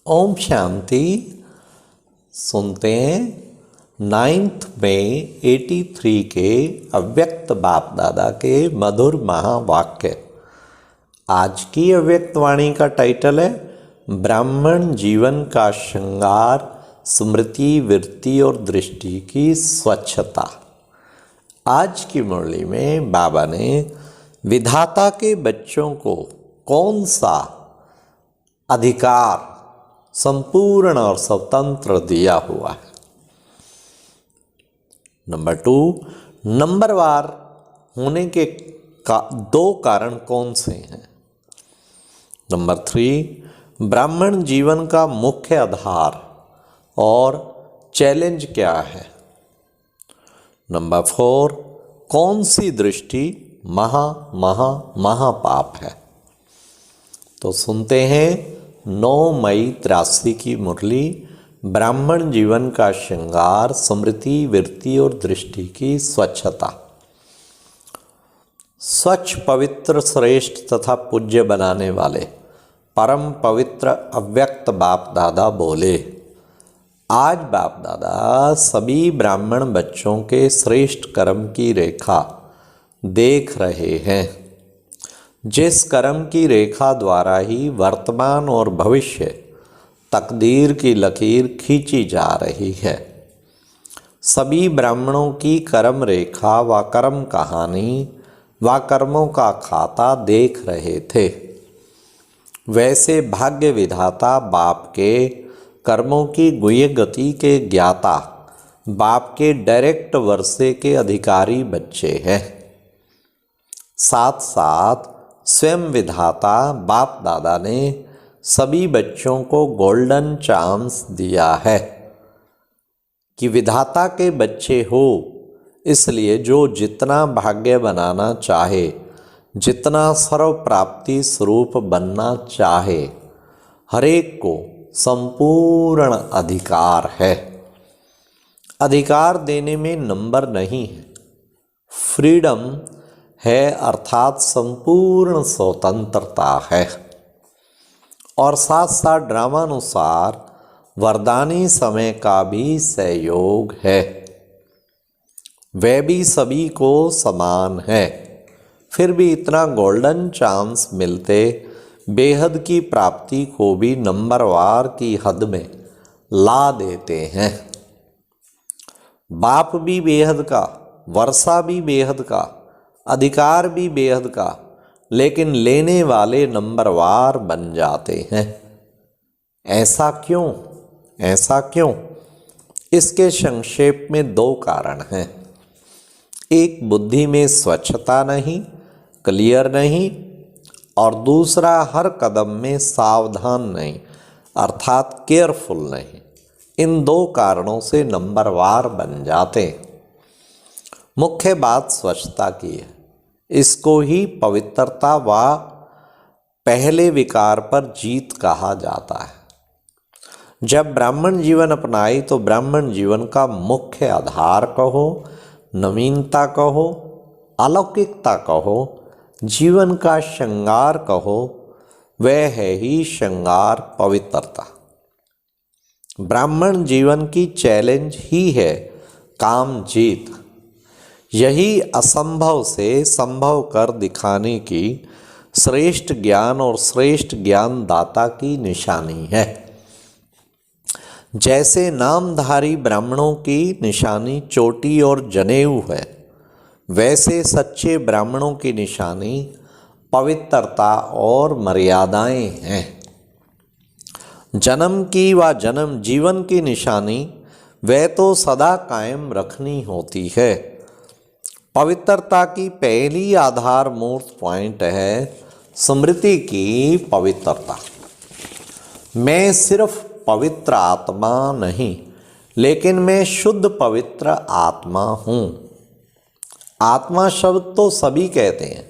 ओम शांति। सुनते हैं 9 मई 83 के अव्यक्त बाप दादा के मधुर महावाक्य। आज की अव्यक्त वाणी का टाइटल है ब्राह्मण जीवन का श्रृंगार, स्मृति, वृत्ति और दृष्टि की स्वच्छता। आज की मुरली में बाबा ने विधाता के बच्चों को कौन सा अधिकार संपूर्ण और स्वतंत्र दिया हुआ है। नंबर 2, नंबरवार होने के दो कारण कौन से हैं। नंबर 3, ब्राह्मण जीवन का मुख्य आधार और चैलेंज क्या है। नंबर 4, कौन सी दृष्टि महापाप है। तो सुनते हैं 9 मई 83 की मुरली, ब्राह्मण जीवन का श्रृंगार, स्मृति, वृत्ति और दृष्टि की स्वच्छता। स्वच्छ, पवित्र, श्रेष्ठ तथा पूज्य बनाने वाले परम पवित्र अव्यक्त बाप दादा बोले, आज बाप दादा सभी ब्राह्मण बच्चों के श्रेष्ठ कर्म की रेखा देख रहे हैं, जिस कर्म की रेखा द्वारा ही वर्तमान और भविष्य तकदीर की लकीर खींची जा रही है। सभी ब्राह्मणों की कर्म रेखा व कर्म कहानी व कर्मों का खाता देख रहे थे। वैसे भाग्य विधाता बाप के कर्मों की गुह्य गति के ज्ञाता बाप के डायरेक्ट वर्षे के अधिकारी बच्चे हैं। साथ साथ स्वयं विधाता बाप दादा ने सभी बच्चों को गोल्डन चांस दिया है कि विधाता के बच्चे हो, इसलिए जो जितना भाग्य बनाना चाहे, जितना सर्व प्राप्ति स्वरूप बनना चाहे, हरेक को संपूर्ण अधिकार है। अधिकार देने में नंबर नहीं है, फ्रीडम है, अर्थात संपूर्ण स्वतंत्रता है। और साथ साथ ड्रामानुसार वरदानी समय का भी सहयोग है, वह भी सभी को समान है। फिर भी इतना गोल्डन चांस मिलते बेहद की प्राप्ति को भी नंबरवार की हद में ला देते हैं। बाप भी बेहद का, वर्षा भी बेहद का, अधिकार भी बेहद का, लेकिन लेने वाले नंबरवार बन जाते हैं। ऐसा क्यों? ऐसा क्यों? इसके संक्षेप में 2 कारण हैं। एक, बुद्धि में स्वच्छता नहीं, क्लियर नहीं, और दूसरा हर कदम में सावधान नहीं, अर्थात केयरफुल नहीं। इन 2 कारणों से नंबरवार बन जाते। मुख्य बात स्वच्छता की है। इसको ही पवित्रता व पहले विकार पर जीत कहा जाता है। जब ब्राह्मण जीवन अपनाई तो ब्राह्मण जीवन का मुख्य आधार कहो, नवीनता कहो, अलौकिकता कहो, जीवन का श्रृंगार कहो, वह है ही श्रृंगार पवित्रता। ब्राह्मण जीवन की चैलेंज ही है काम जीत। यही असंभव से संभव कर दिखाने की श्रेष्ठ ज्ञान और श्रेष्ठ ज्ञान दाता की निशानी है। जैसे नामधारी ब्राह्मणों की निशानी चोटी और जनेऊ है, वैसे सच्चे ब्राह्मणों की निशानी पवित्रता और मर्यादाएं हैं। जन्म की व जन्म जीवन की निशानी वह तो सदा कायम रखनी होती है। पवित्रता की पहली आधार मूर्त पॉइंट है स्मृति की पवित्रता। मैं सिर्फ पवित्र आत्मा नहीं, लेकिन मैं शुद्ध पवित्र आत्मा हूँ। आत्मा शब्द तो सभी कहते हैं,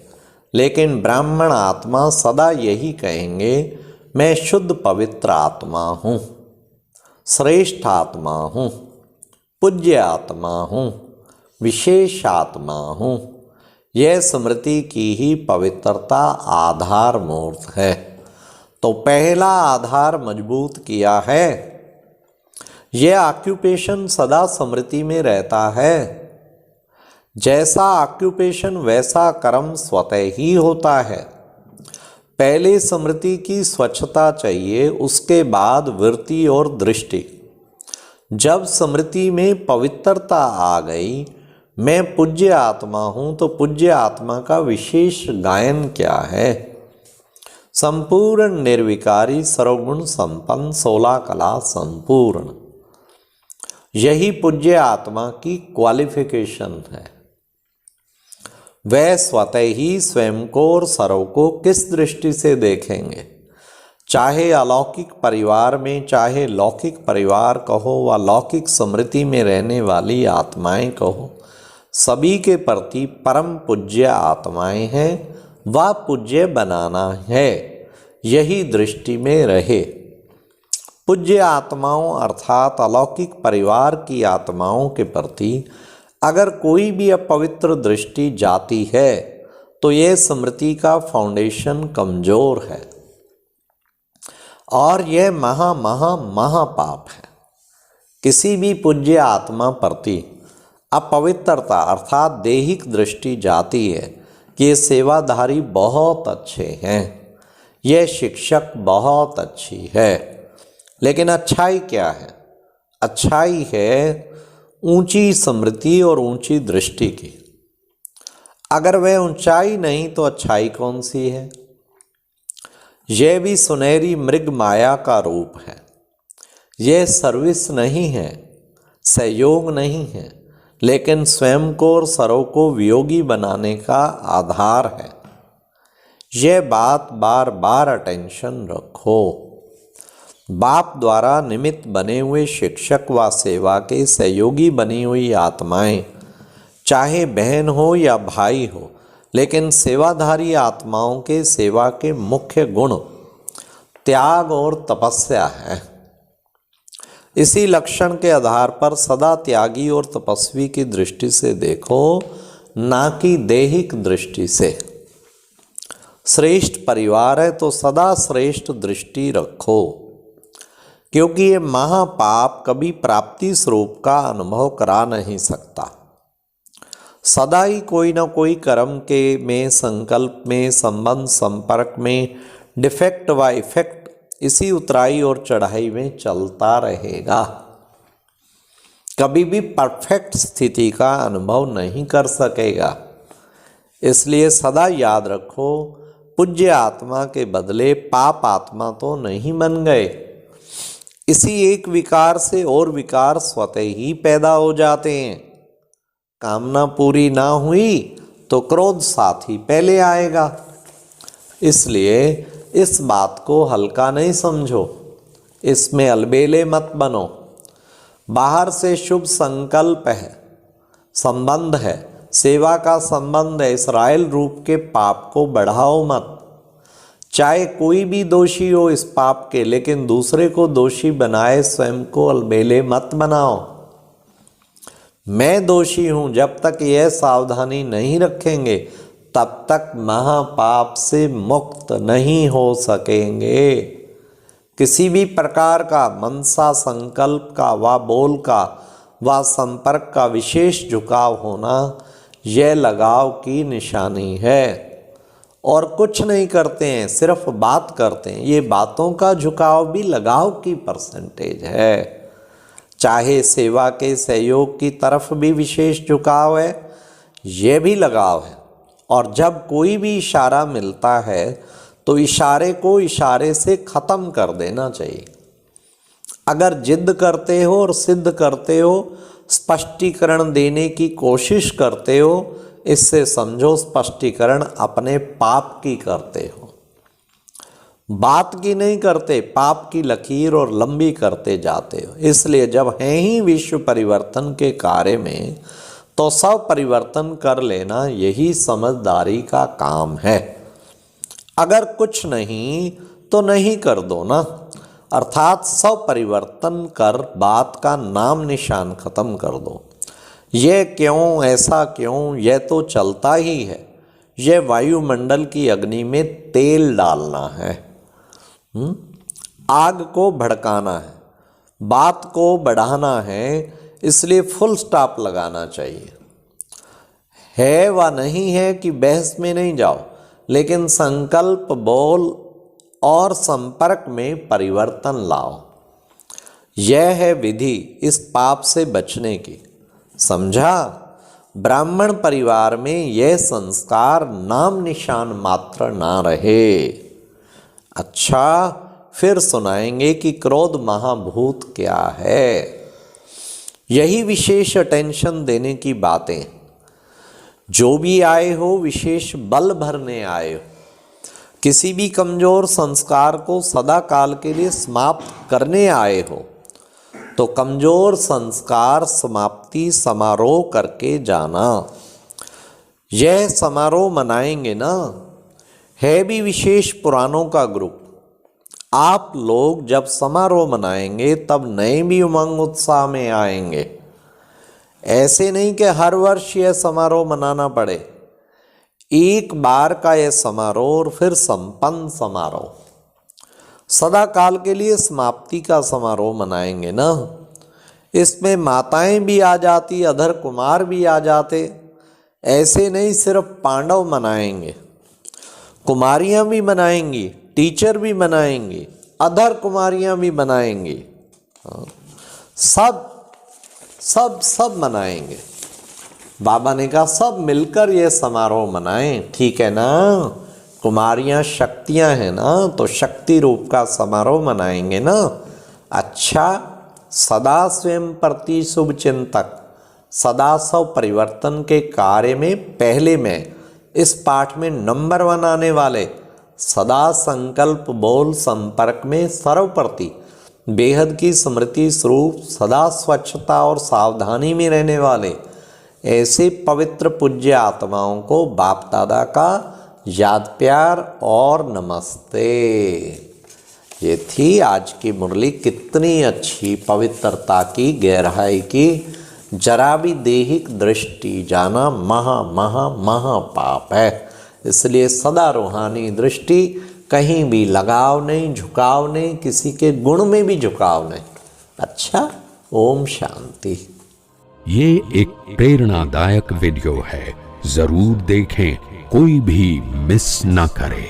लेकिन ब्राह्मण आत्मा सदा यही कहेंगे, मैं शुद्ध पवित्र आत्मा हूँ, श्रेष्ठ आत्मा हूँ, पूज्य आत्मा हूँ, विशेष आत्मा हूँ। यह स्मृति की ही पवित्रता आधार मूर्त है। तो पहला आधार मजबूत किया है। यह ऑक्यूपेशन सदा स्मृति में रहता है। जैसा ऑक्यूपेशन वैसा कर्म स्वतः ही होता है। पहले स्मृति की स्वच्छता चाहिए, उसके बाद वृत्ति और दृष्टि। जब स्मृति में पवित्रता आ गई, मैं पूज्य आत्मा हूँ, तो पूज्य आत्मा का विशेष गायन क्या है? संपूर्ण निर्विकारी सर्वगुण संपन्न 16 कला संपूर्ण, यही पूज्य आत्मा की क्वालिफिकेशन है। वह स्वतः ही स्वयं को और सर्व को किस दृष्टि से देखेंगे? चाहे अलौकिक परिवार में, चाहे लौकिक परिवार कहो व लौकिक स्मृति में रहने वाली आत्माएं कहो, सभी के प्रति परम पूज्य आत्माएं हैं, व पूज्य बनाना है, यही दृष्टि में रहे। पूज्य आत्माओं अर्थात अलौकिक परिवार की आत्माओं के प्रति अगर कोई भी अपवित्र दृष्टि जाती है तो यह स्मृति का फाउंडेशन कमजोर है और यह महापाप है। किसी भी पूज्य आत्मा प्रति अपवित्रता अर्थात दैहिक दृष्टि जाती है कि ये सेवाधारी बहुत अच्छे हैं, यह शिक्षक बहुत अच्छी है, लेकिन अच्छाई क्या है? अच्छाई है ऊंची स्मृति और ऊंची दृष्टि की। अगर वह ऊंचाई नहीं तो अच्छाई कौन सी है? यह भी सुनहरी मृग माया का रूप है। यह सर्विस नहीं है, सहयोग नहीं है, लेकिन स्वयं को और सर्व को वियोगी बनाने का आधार है। यह बात बार बार अटेंशन रखो। बाप द्वारा निमित्त बने हुए शिक्षक व सेवा के सहयोगी बनी हुई आत्माएं, चाहे बहन हो या भाई हो, लेकिन सेवाधारी आत्माओं के सेवा के मुख्य गुण त्याग और तपस्या है। इसी लक्षण के आधार पर सदा त्यागी और तपस्वी की दृष्टि से देखो, ना कि दैहिक दृष्टि से। श्रेष्ठ परिवार है तो सदा श्रेष्ठ दृष्टि रखो, क्योंकि ये महापाप कभी प्राप्ति स्वरूप का अनुभव करा नहीं सकता। सदा ही कोई ना कोई कर्म के में, संकल्प में, संबंध संपर्क में, डिफेक्ट व इफेक्ट इसी उतराई और चढ़ाई में चलता रहेगा। कभी भी परफेक्ट स्थिति का अनुभव नहीं कर सकेगा। इसलिए सदा याद रखो, पूज्य आत्मा के बदले पाप आत्मा तो नहीं बन गए। इसी एक विकार से और विकार स्वतः ही पैदा हो जाते हैं। कामना पूरी ना हुई तो क्रोध साथ ही पहले आएगा। इसलिए इस बात को हल्का नहीं समझो, इसमें अलबेले मत बनो। बाहर से शुभ संकल्प है, संबंध है, सेवा का संबंध है, इसराइल रूप के पाप को बढ़ाओ मत। चाहे कोई भी दोषी हो इस पाप के, लेकिन दूसरे को दोषी बनाए स्वयं को अलबेले मत बनाओ। मैं दोषी हूं, जब तक यह सावधानी नहीं रखेंगे तब तक महापाप से मुक्त नहीं हो सकेंगे। किसी भी प्रकार का मनसा, संकल्प का व बोल का व संपर्क का विशेष झुकाव होना यह लगाव की निशानी है। और कुछ नहीं करते हैं, सिर्फ बात करते हैं, ये बातों का झुकाव भी लगाव की परसेंटेज है। चाहे सेवा के सहयोग की तरफ भी विशेष झुकाव है, ये भी लगाव है। और जब कोई भी इशारा मिलता है तो इशारे को इशारे से ख़त्म कर देना चाहिए। अगर जिद करते हो और सिद्ध करते हो, स्पष्टीकरण देने की कोशिश करते हो, इससे समझो स्पष्टीकरण अपने पाप की करते हो, बात की नहीं करते, पाप की लकीर और लंबी करते जाते हो। इसलिए जब हैं ही विश्व परिवर्तन के कार्य में, तो सब परिवर्तन कर लेना यही समझदारी का काम है। अगर कुछ नहीं तो नहीं कर दो ना, अर्थात सब परिवर्तन कर बात का नाम निशान खत्म कर दो। ये क्यों, ऐसा क्यों, यह तो चलता ही है। यह वायुमंडल की अग्नि में तेल डालना है। आग को भड़काना है, बात को बढ़ाना है, इसलिए फुल स्टॉप लगाना चाहिए। है व नहीं है कि बहस में नहीं जाओ, लेकिन संकल्प बोल और संपर्क में परिवर्तन लाओ। यह है विधि इस पाप से बचने की। समझा? ब्राह्मण परिवार में यह संस्कार नाम निशान मात्र ना रहे। अच्छा, फिर सुनाएंगे कि क्रोध महाभूत क्या है। यही विशेष अटेंशन देने की बातें। जो भी आए हो विशेष बल भरने आए हो, किसी भी कमजोर संस्कार को सदा काल के लिए समाप्त करने आए हो, तो कमजोर संस्कार समाप्ति समारोह करके जाना। यह समारोह मनाएंगे ना, है भी विशेष पुराणों का ग्रुप। आप लोग जब समारोह मनाएंगे तब नए भी उमंग उत्साह में आएंगे। ऐसे नहीं कि हर वर्ष यह समारोह मनाना पड़े। एक बार का यह समारोह और फिर संपन्न समारोह, सदा काल के लिए समाप्ति का समारोह मनाएंगे ना। इसमें माताएं भी आ जाती, अधर कुमार भी आ जाते। ऐसे नहीं सिर्फ पांडव मनाएंगे, कुमारियां भी मनाएंगी, टीचर भी मनाएंगी, अधर कुमारियां भी मनाएंगी। सब सब सब मनाएंगे। बाबा ने कहा सब मिलकर ये समारोह मनाएं, ठीक है ना। कुमारियां शक्तियां हैं ना, तो शक्ति रूप का समारोह मनाएंगे ना। अच्छा, सदा स्वयं प्रति शुभ चिंतक, सदा सब परिवर्तन के कार्य में पहले में, इस पाठ में नंबर 1 आने वाले, सदा संकल्प बोल संपर्क में सर्वप्रति बेहद की स्मृति स्वरूप, सदा स्वच्छता और सावधानी में रहने वाले ऐसे पवित्र पूज्य आत्माओं को बाप दादा का याद प्यार और नमस्ते। ये थी आज की मुरली। कितनी अच्छी पवित्रता की, गहराई की। जरा भी देहिक दृष्टि जाना महा महा महा पाप है। इसलिए सदा रूहानी दृष्टि, कहीं भी लगाव नहीं, झुकाव नहीं, किसी के गुण में भी झुकाव नहीं। अच्छा, ओम शांति। ये एक प्रेरणादायक वीडियो है, जरूर देखें, कोई भी मिस ना करे।